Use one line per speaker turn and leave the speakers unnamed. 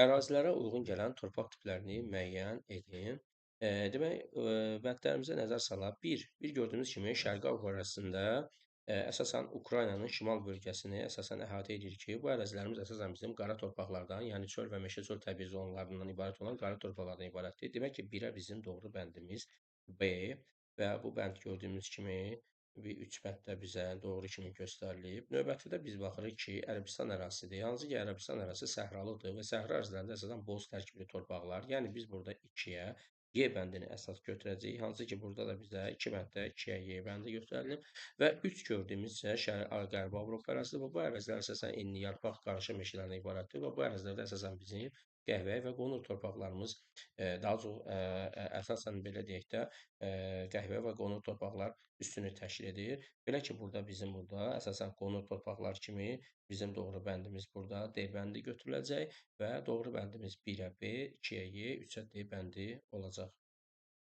Ərazilərə uyğun gələn torpaq tiplərini müəyyən edin. Demək, bəndlərimizə nəzər salaq. Bir gördüyünüz kimi Şərqi Avropa ərazisində əsasən Ukraynanın şimal bölgəsini əsasən əhatə edir ki, bu ərazilərimiz əsasən bizim qara torpaqlardan, yəni çöl və meşəçöl təbii zonlarından ibarət olan qara torpaqlardan ibarətdir. Demək ki, birə bizim doğru bəndimiz B və bu bənd gördüyümüz kimi bir üç bənddə bizə doğru kimi göstərilib. Növbətidə biz baxırıq ki, Ərəbistan ərazisidir. Hansı ki, Ərəbistan ərazisi səhralıdır və səhra ərazilərində əsasən boz tərkibli torpaqlar. Yəni biz burada 2-yə Y bəndini əsas götürəcəyik. Hansı ki, burada da bizə 2 bənddə 2-yə Y bəndi göstərilib və 3 gördüyümüz isə Qərbi Avropa ərazisidir və bu ərazilər əsasən enliyarpaq qarışıq meşələrdən ibarətdir və bu ərazilərdə əsasən bizim qəhvəyi və qonur torpaqlarımız daha çox əsasən belə deyək də qəhvəyi və qonur torpaqlar üstünlük təşkil edir. Belə ki, bizim burada əsasən qonur torpaqlar kimi bizim doğru bəndimiz burada D bəndi götürüləcək və doğru bəndimiz 1-ə B, 2-yə Y, 3-ə D bəndi olacaq.